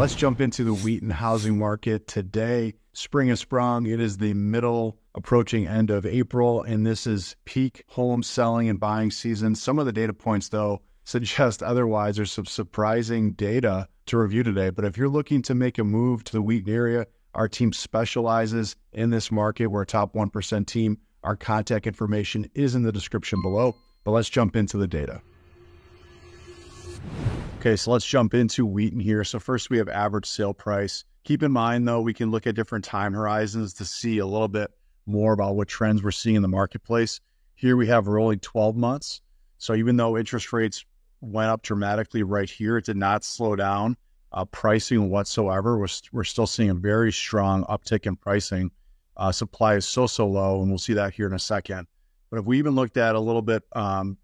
Let's jump into the wheat and housing market today. Spring has sprung. It is the middle approaching end of April, and this is peak home selling and buying season. Some of the data points, though, suggest otherwise. There's some surprising data to review today. But if you're looking to make a move to the Wheaton area, our team specializes in this market. We're a top 1% team. Our contact information is in the description below. But let's jump into the data. Okay, so let's jump into Wheaton here. So first we have average sale price. Keep in mind, though, we can look at different time horizons to see a little bit more about what trends we're seeing in the marketplace. Here we have rolling 12 months. So even though interest rates went up dramatically right here, it did not slow down pricing whatsoever. We're still seeing a very strong uptick in pricing. Supply is so low, and we'll see that here in a second. But if we even looked at a little bit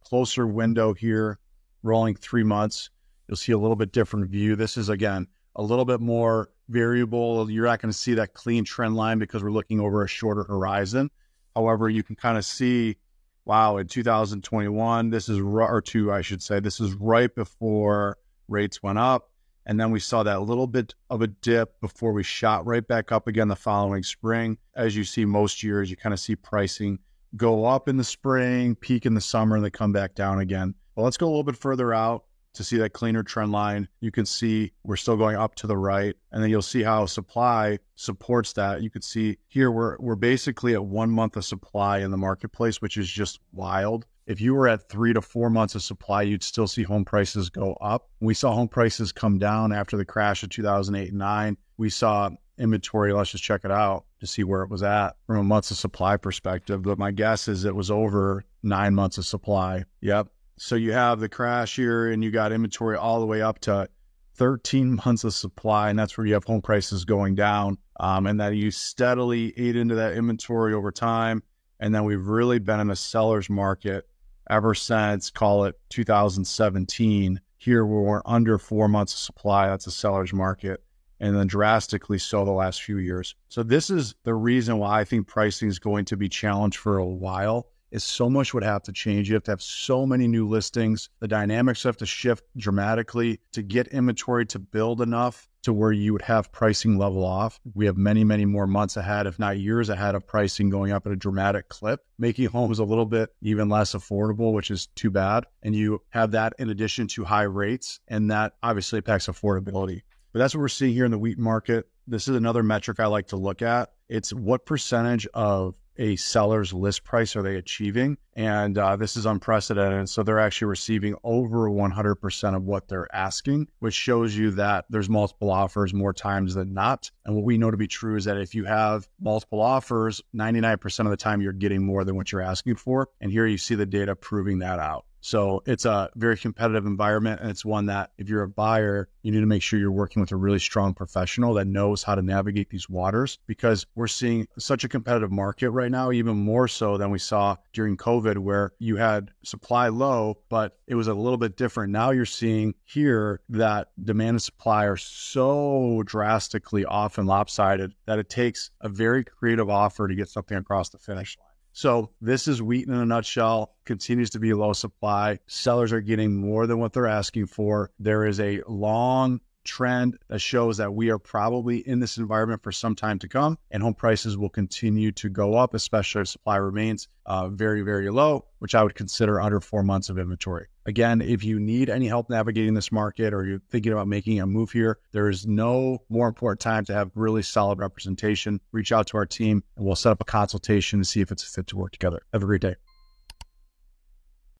closer window here, rolling 3 months, you'll see a little bit different view. This is, again, a little bit more variable. You're not going to see that clean trend line because we're looking over a shorter horizon. However, you can kind of see, wow, in 2021, this is right before rates went up. And then we saw that little bit of a dip before we shot right back up again the following spring. As you see most years, you kind of see pricing go up in the spring, peak in the summer, and then come back down again. Well, let's go a little bit further out to see that cleaner trend line. You can see we're still going up to the right, and then you'll see how supply supports that. You can see here we're basically at 1 month of supply in the marketplace, which is just wild. If you were at 3 to 4 months of supply, you'd still see home prices go up. We saw home prices come down after the crash of 2008 and 9. We saw inventory, let's just check it out to see where it was at from a months of supply perspective. But my guess is it was over 9 months of supply. Yep. So you have the crash here, and you got inventory all the way up to 13 months of supply, and that's where you have home prices going down. And that you steadily ate into that inventory over time. And then we've really been in a seller's market ever since, call it 2017. Here where we're under 4 months of supply, that's a seller's market. And then drastically so the last few years. So this is the reason why I think pricing is going to be challenged for a while. Is so much would have to change. You have to have so many new listings. The dynamics have to shift dramatically to get inventory to build enough to where you would have pricing level off. We have many, many more months ahead, if not years ahead, of pricing going up at a dramatic clip, making homes a little bit even less affordable, which is too bad. And you have that in addition to high rates, and that obviously impacts affordability. But that's what we're seeing here in the wheat market. This is another metric I like to look at. It's what percentage of a seller's list price are they achieving? And this is unprecedented. So they're actually receiving over 100% of what they're asking, which shows you that there's multiple offers more times than not. And what we know to be true is that if you have multiple offers, 99% of the time you're getting more than what you're asking for. And here you see the data proving that out. So it's a very competitive environment, and it's one that if you're a buyer, you need to make sure you're working with a really strong professional that knows how to navigate these waters, because we're seeing such a competitive market right now, even more so than we saw during COVID, where you had supply low, but it was a little bit different. Now you're seeing here that demand and supply are so drastically off and lopsided that it takes a very creative offer to get something across the finish line. So this is Wheaton in a nutshell. Continues to be low supply. Sellers are getting more than what they're asking for. There is a long trend that shows that we are probably in this environment for some time to come, and home prices will continue to go up, especially if supply remains very, very low, which I would consider under 4 months of inventory. Again, if you need any help navigating this market, or you're thinking about making a move here, there is no more important time to have really solid representation. Reach out to our team, and we'll set up a consultation to see if it's a fit to work together. Have a great day.